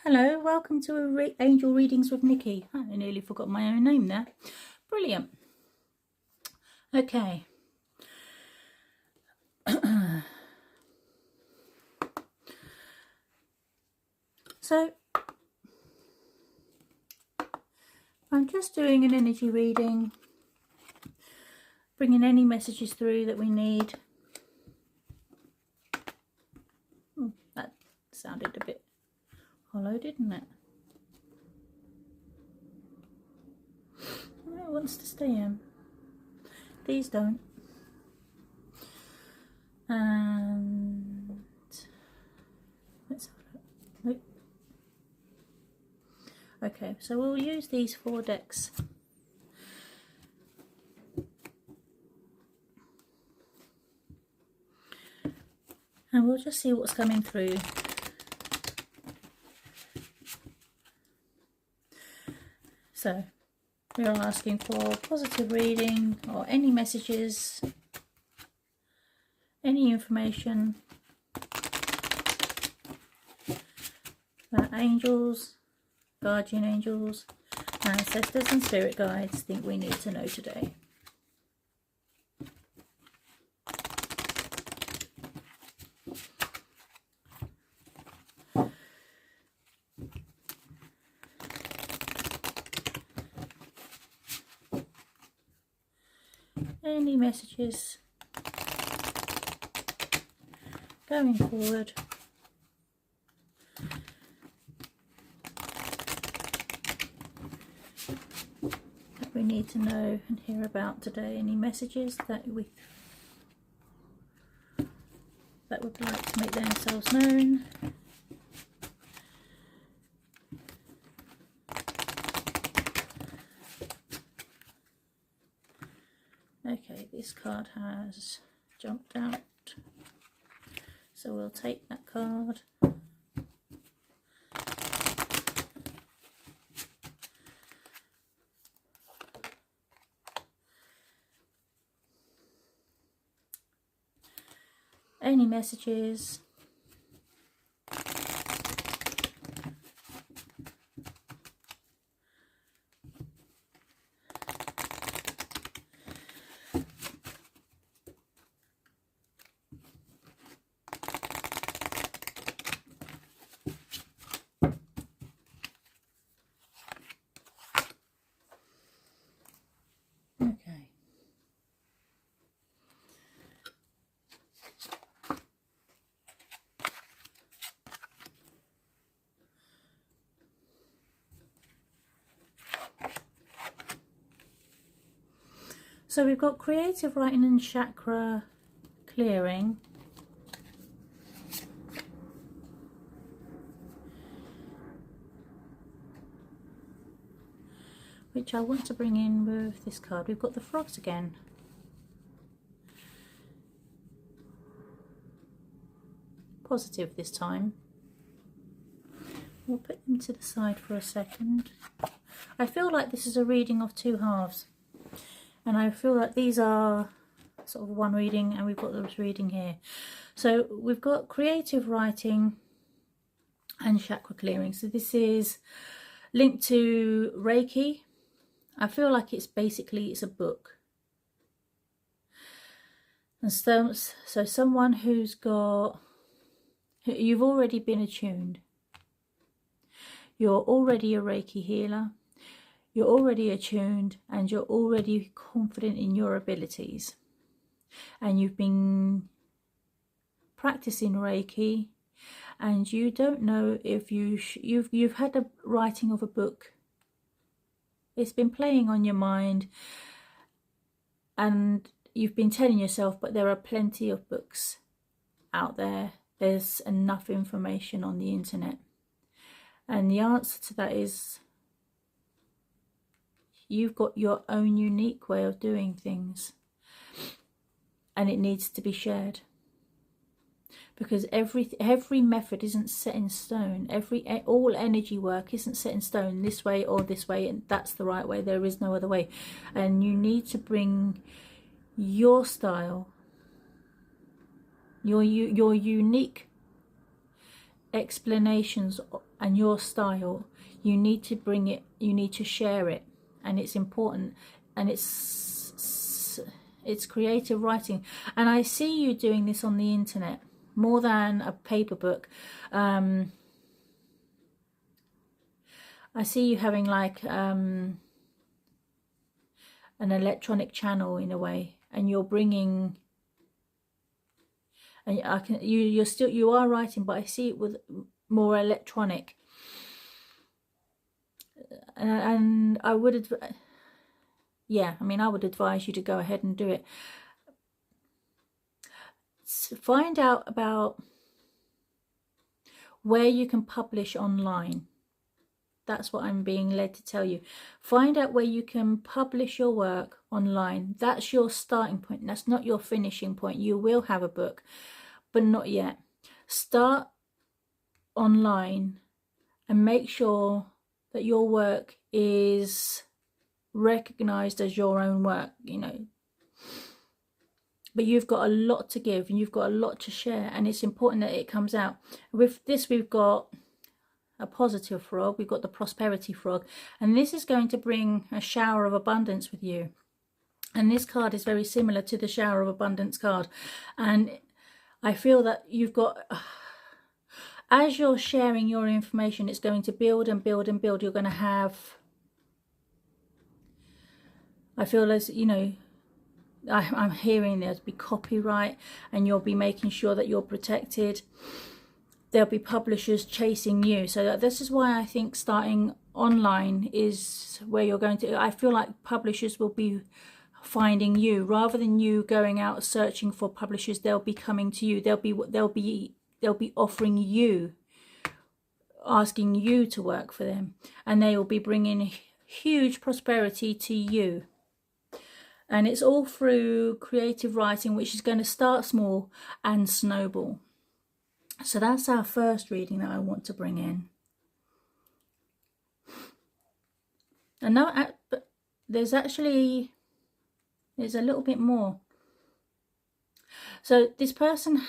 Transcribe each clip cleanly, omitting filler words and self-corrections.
Hello, welcome to Angel Readings with Nikki. I nearly forgot my own name there. Brilliant. Okay. So, I'm just doing an energy reading, bringing any messages through that we need. That sounded a bit hollow, didn't it? It wants to stay in. These don't. And let's have a look. Okay, so we'll use these 4 decks. And we'll just see what's coming through. So, we are asking for positive reading or any messages, any information that angels, guardian angels, ancestors and spirit guides think we need to know today. Any messages going forward that we need to know and hear about today. Any messages that would like to make themselves known. Okay, this card has jumped out, so we'll take that card. Any messages? Okay. So we've got creative writing and chakra clearing. Which I want to bring in with this card. We've got the frogs again. Positive this time. We'll put them to the side for a second. I feel like this is a reading of 2 halves. And I feel like these are sort of one reading and we've got this reading here. So we've got creative writing and chakra clearing. So this is linked to reiki. I feel like it's a book. And so someone who's got, you've already been attuned. You're already a reiki healer. You're already attuned and you're already confident in your abilities. And you've been practicing reiki and you don't know if you've had a writing of a book. It's been playing on your mind and you've been telling yourself, but there are plenty of books out there. There's enough information on the internet. And the answer to that is you've got your own unique way of doing things. And it needs to be shared. Because every method isn't set in stone. All energy work isn't set in stone, this way or this way, and that's the right way. There is no other way. And you need to bring your style, your unique explanations and your style, you need to bring it, you need to share it, and it's important, and it's creative writing. And I see you doing this on the internet more than a paper book. I see you having like an electronic channel in a way, and you're bringing, and I can, you are writing, but I see it with more electronic. And I would, yeah, I mean, I would advise you to go ahead and do it. Find out about where you can publish online. That's what I'm being led to tell you. Find out where you can publish your work online. That's your starting point. That's not your finishing point. You will have a book, but not yet. Start online and make sure that your work is recognized as your own work, you know. But you've got a lot to give, and you've got a lot to share, and it's important that it comes out. With this, we've got a positive frog, we've got the prosperity frog, and this is going to bring a shower of abundance with you. And this card is very similar to the shower of abundance card, and I feel that you've got, as you're sharing your information, it's going to build and build and build. You're going to have, I feel as, you know, I'm hearing there'll be copyright, and you'll be making sure that you're protected. There'll be publishers chasing you. So this is why I think starting online is where you're going to, I feel like publishers will be finding you rather than you going out searching for publishers. They'll be coming to you. They'll be offering you, asking you to work for them, and they will be bringing huge prosperity to you. And it's all through creative writing, which is going to start small and snowball. So that's our first reading that I want to bring in. And now, but there's a little bit more. So this person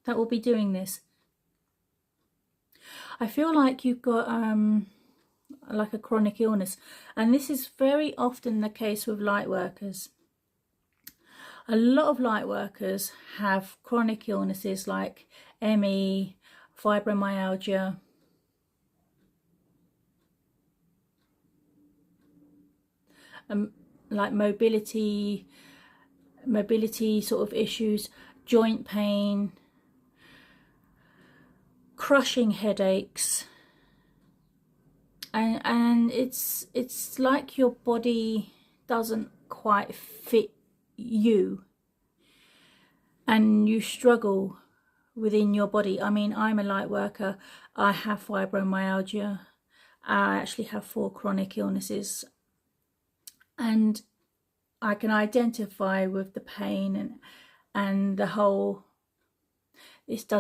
that will be doing this, I feel like you've got like a chronic illness, and this is very often the case with light workers. A lot of light workers have chronic illnesses like ME, fibromyalgia, like mobility sort of issues, joint pain, crushing headaches, and it's like your body doesn't quite fit you, and you struggle within your body. I mean, I'm a light worker. I have fibromyalgia. I actually have 4 chronic illnesses, and I can identify with the pain and the whole. It's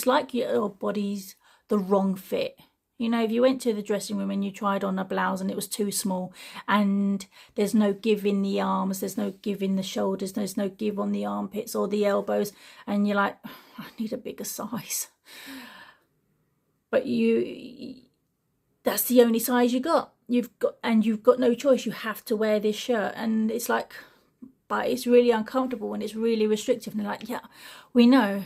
like your body's the wrong fit. You know, if you went to the dressing room and you tried on a blouse and it was too small, and there's no give in the arms, there's no give in the shoulders, there's no give on the armpits or the elbows, and you're like, I need a bigger size. But that's the only size you got. You've got no choice. You have to wear this shirt, and it's like, but it's really uncomfortable and it's really restrictive. And they're like, yeah, we know,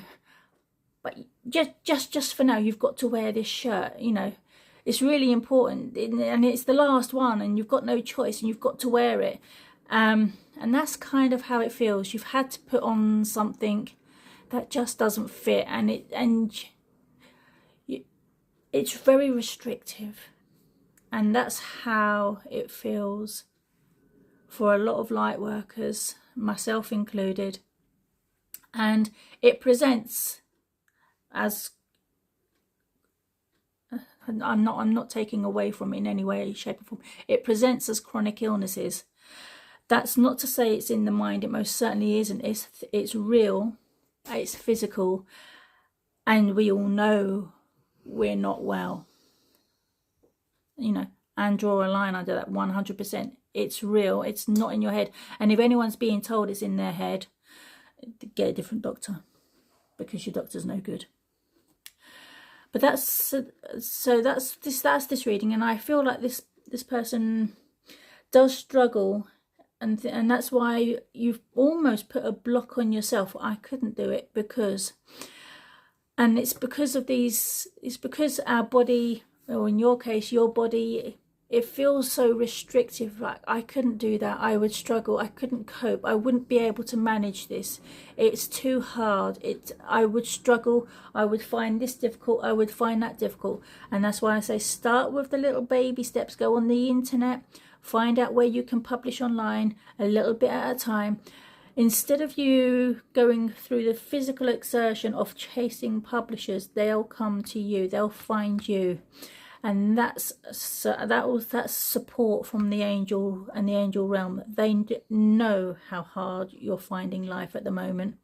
but just for now, you've got to wear this shirt. You know, it's really important, and it's the last one, and you've got no choice, and you've got to wear it. And that's kind of how it feels. You've had to put on something that just doesn't fit, and it's very restrictive, and that's how it feels for a lot of light workers, myself included. And it presents as, I'm not taking away from it in any way, shape or form, it presents as chronic illnesses. That's not to say it's in the mind. It most certainly isn't. It's real, it's physical, and we all know we're not well, you know, and draw a line under that 100%. It's real. It's not in your head. And if anyone's being told it's in their head, get a different doctor, because your doctor's no good. But that's this reading, and I feel like this person does struggle, and that's why you've almost put a block on yourself. I couldn't do it because, and it's because of these. It's because our body, or in your case, your body, it feels so restrictive. Like, I couldn't do that. I would struggle. I couldn't cope. I wouldn't be able to manage this. It's too hard. I would struggle. I would find this difficult. I would find that difficult. And that's why I say start with the little baby steps. Go on the internet. Find out where you can publish online, a little bit at a time. Instead of you going through the physical exertion of chasing publishers, they'll come to you. They'll find you. And that's support from the angel and the angel realm. They know how hard you're finding life at the moment.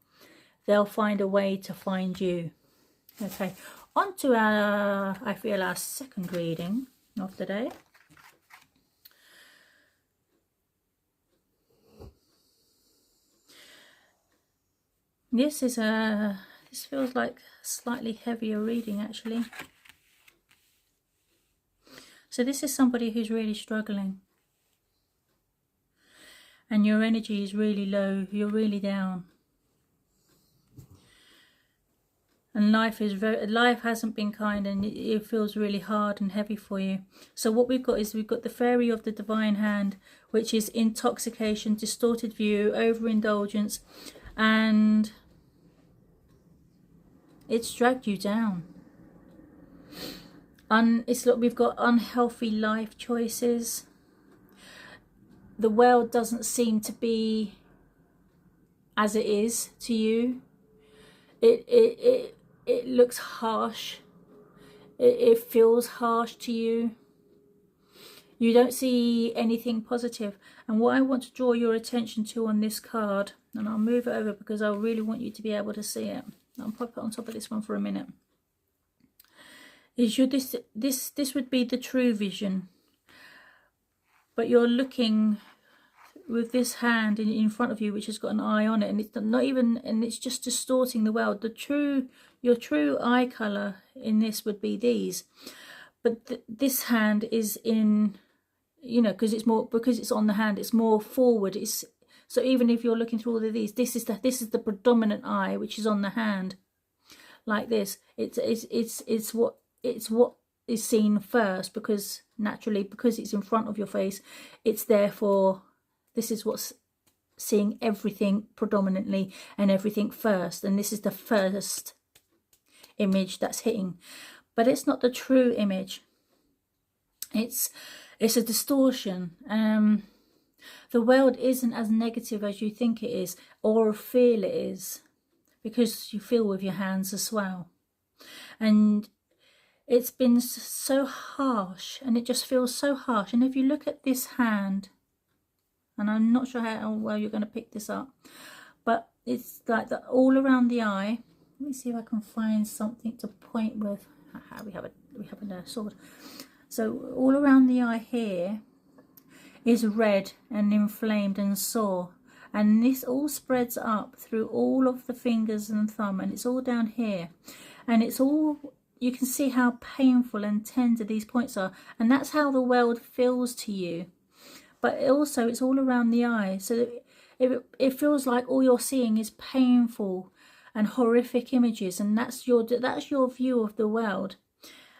They'll find a way to find you. Okay, on to our, I feel, our second reading of the day. This feels like a slightly heavier reading, actually. So this is somebody who's really struggling, and your energy is really low. You're really down, and life hasn't been kind, and it feels really hard and heavy for you. So what we've got the fairy of the divine hand, which is intoxication, distorted view, overindulgence, and it's dragged you down. We've got unhealthy life choices. The world doesn't seem to be as it is to you. It looks harsh. It feels harsh to you. You don't see anything positive. And what I want to draw your attention to on this card, and I'll move it over because I really want you to be able to see it. I'll pop it on top of this one for a minute. This would be the true vision, but you're looking with this hand in front of you, which has got an eye on it, and it's not even, and it's just distorting the world. Your true eye color in this would be these, but this hand is in, because it's on the hand, it's more forward. So even if you're looking through all of these, this is the predominant eye, which is on the hand, like this. It's what is seen first, because naturally, because it's in front of your face, it's therefore, this is what's seeing everything predominantly and everything first, and this is the first image that's hitting, but it's not the true image. It's a distortion. The world isn't as negative as you think it is, or feel it is, because you feel with your hands as well. And it's been so harsh, and it just feels so harsh. And if you look at this hand, and I'm not sure how well you're going to pick this up, but it's like all around the eye. Let me see if I can find something to point with. We have a sword. So all around the eye here is red and inflamed and sore, and this all spreads up through all of the fingers and thumb, and it's all down here, and it's all, you can see how painful and tender these points are, and that's how the world feels to you. But also it's all around the eye, so it feels like all you're seeing is painful and horrific images, and that's your view of the world.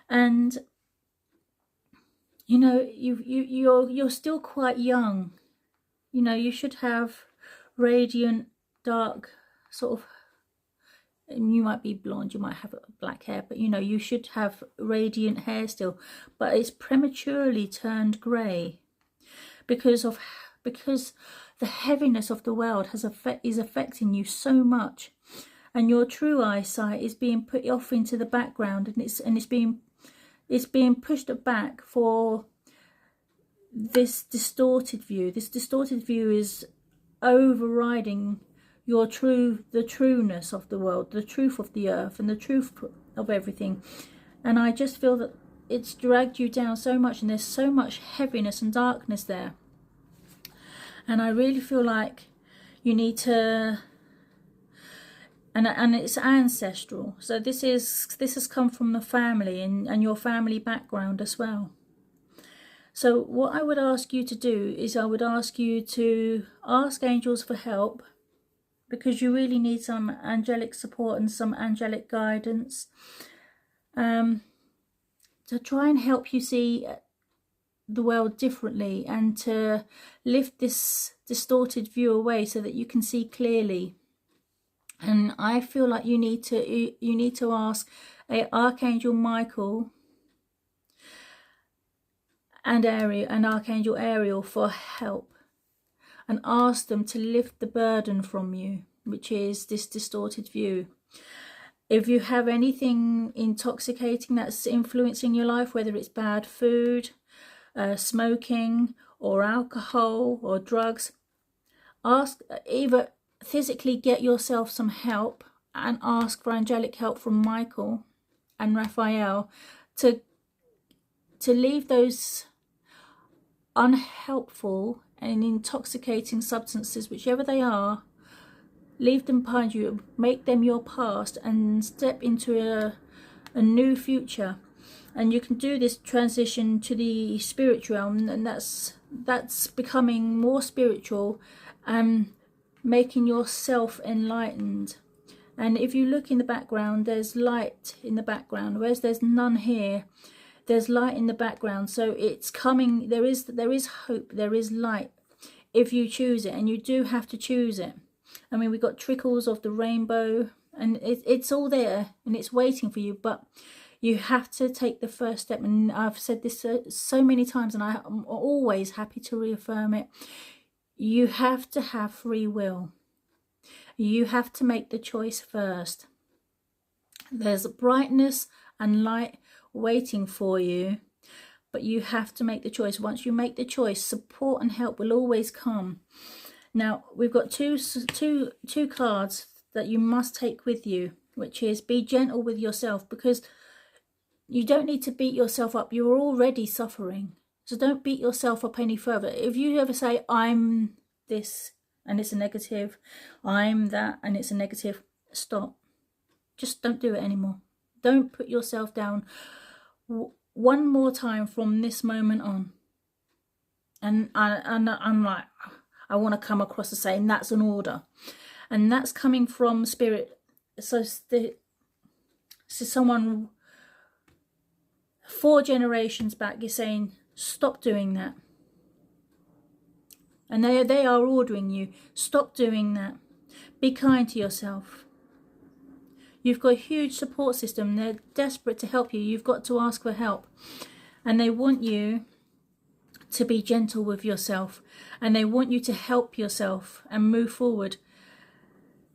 And you're still quite young. You should have radiant, dark sort of, and you might be blonde, you might have black hair, but you should have radiant hair still, but it's prematurely turned grey because the heaviness of the world is affecting you so much, and your true eyesight is being put off into the background, and it's being pushed back for this distorted view. This distorted view is overriding the trueness of the world, the truth of the earth, and the truth of everything. And I just feel that it's dragged you down so much, and there's so much heaviness and darkness there. And I really feel like you need to, and it's ancestral. So this has come from the family and your family background as well. So what I would ask you to do is I would ask you to ask angels for help, because you really need some angelic support and some angelic guidance to try and help you see the world differently and to lift this distorted view away so that you can see clearly. And I feel like you need to ask Archangel Michael and Archangel Ariel for help, and ask them to lift the burden from you, which is this distorted view. If you have anything intoxicating that's influencing your life, whether it's bad food, smoking or alcohol or drugs, ask, either physically get yourself some help and ask for angelic help from Michael and Raphael to leave those unhelpful and intoxicating substances, whichever they are, leave them behind you, make them your past, and step into a new future. And you can do this transition to the spirit realm, and that's becoming more spiritual and making yourself enlightened. And if you look in the background, there's light in the background, whereas there's none here. There's light in the background, so it's coming. There is hope, there is light if you choose it, and you do have to choose it. I mean, we've got trickles of the rainbow, and it's all there and it's waiting for you, but you have to take the first step. And I've said this so many times, and I'm always happy to reaffirm it. You have to have free will. You have to make the choice first. There's brightness and light waiting for you, but you have to make the choice. Once you make the choice, support and help will always come. Now, we've got two cards that you must take with you, which is be gentle with yourself, because you don't need to beat yourself up. You're already suffering, so don't beat yourself up any further. If you ever say, I'm this and it's a negative, I'm that and it's a negative, stop. Just don't do it anymore. Don't put yourself down one more time from this moment on. And I'm like, I want to come across as saying that's an order, and that's coming from spirit. So someone 4 generations back is saying, stop doing that. And they are ordering you, stop doing that. Be kind to yourself. You've got a huge support system. They're desperate to help you. You've got to ask for help. And they want you to be gentle with yourself. And they want you to help yourself and move forward.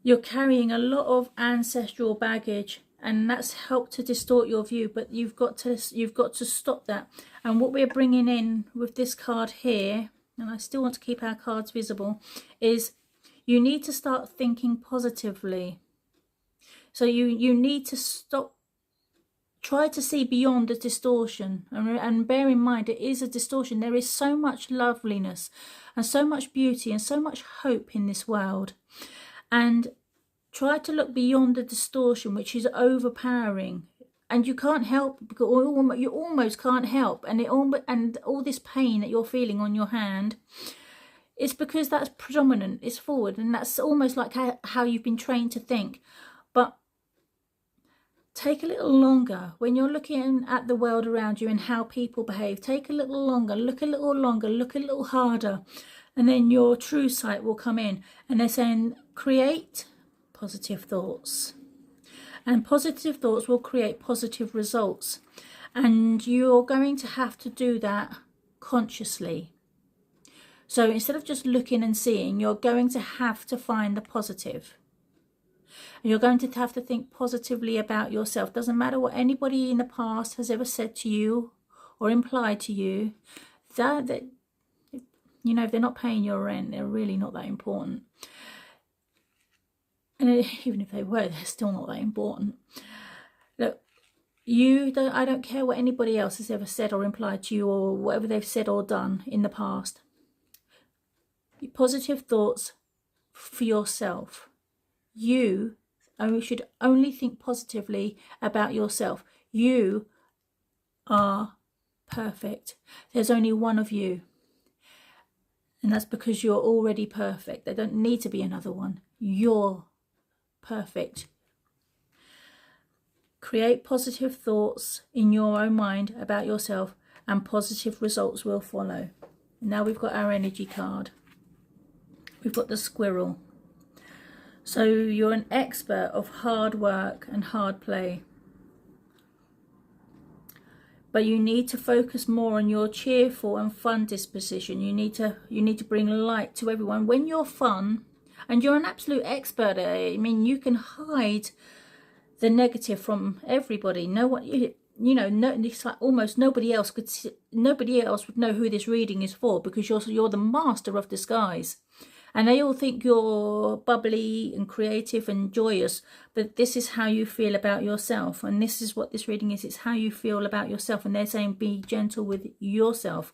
You're carrying a lot of ancestral baggage, and that's helped to distort your view. But you've got to stop that. And what we're bringing in with this card here, and I still want to keep our cards visible, is you need to start thinking positively. So you need to stop, try to see beyond the distortion, and bear in mind it is a distortion. There is so much loveliness and so much beauty and so much hope in this world, and try to look beyond the distortion, which is overpowering, and you can't help, because you almost can't help, and all this pain that you're feeling on your hand, it's because that's predominant, it's forward, and that's almost like how you've been trained to think. But take a little longer when you're looking at the world around you and how people behave. Take a little longer, look a little longer, look a little harder, and then your true sight will come in. And they're saying, create positive thoughts, and positive thoughts will create positive results, and you're going to have to do that consciously. So instead of just looking and seeing, you're going to have to find the positive. You're going to have to think positively about yourself. Doesn't matter what anybody in the past has ever said to you or implied to you. That you know, if they're not paying your rent, they're really not that important. And even if they were, they're still not that important. Look, I don't care what anybody else has ever said or implied to you, or whatever they've said or done in the past. Positive thoughts for yourself. You should only think positively about yourself. You are perfect. There's only one of you. And that's because you're already perfect. There don't need to be another one. You're perfect. Create positive thoughts in your own mind about yourself, and positive results will follow. Now we've got our energy card. We've got the squirrel. So you're an expert of hard work and hard play. But you need to focus more on your cheerful and fun disposition. You need to bring light to everyone. When you're fun, and you're an absolute expert at it, I mean, you can hide the negative from everybody. No one, you know, no, it's like almost nobody else would know who this reading is for, because you're the master of disguise. And they all think you're bubbly and creative and joyous, but this is how you feel about yourself. And this is what this reading is. It's how you feel about yourself. And they're saying be gentle with yourself,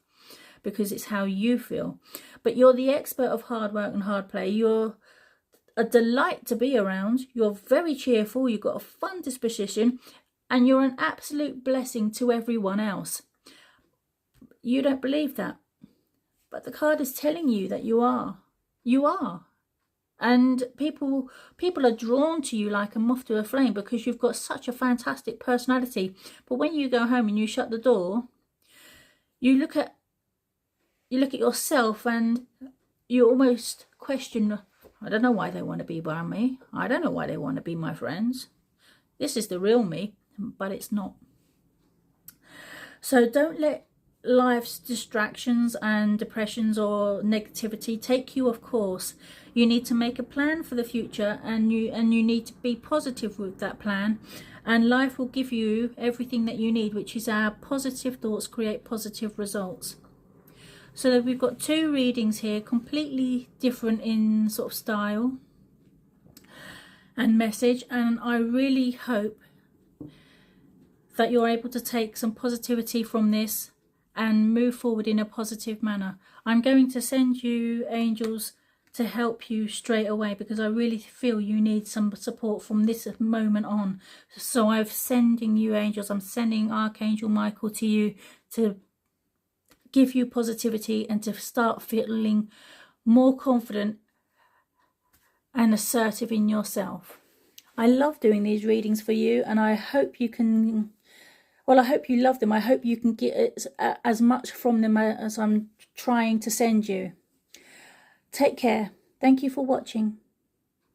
because it's how you feel. But you're the expert of hard work and hard play. You're a delight to be around. You're very cheerful. You've got a fun disposition. And you're an absolute blessing to everyone else. You don't believe that. But the card is telling you that you are. You are. And people are drawn to you like a moth to a flame, because you've got such a fantastic personality. But when you go home and you shut the door, you look at yourself and you almost question, I don't know why they want to be by me. I don't know why they want to be my friends. This is the real me, but it's not. So don't let life's distractions and depressions or negativity take you off course. You need to make a plan for the future, and you need to be positive with that plan, and life will give you everything that you need, which is our positive thoughts create positive results. So we've got two readings here, completely different in sort of style and message, and I really hope that you're able to take some positivity from this and move forward in a positive manner. I'm going to send you angels to help you straight away, because I really feel you need some support from this moment on. So I'm sending you angels. I'm sending Archangel Michael to you to give you positivity and to start feeling more confident and assertive in yourself. I love doing these readings for you, and I hope you can... Well, I hope you love them. I hope you can get as much from them as I'm trying to send you. Take care. Thank you for watching.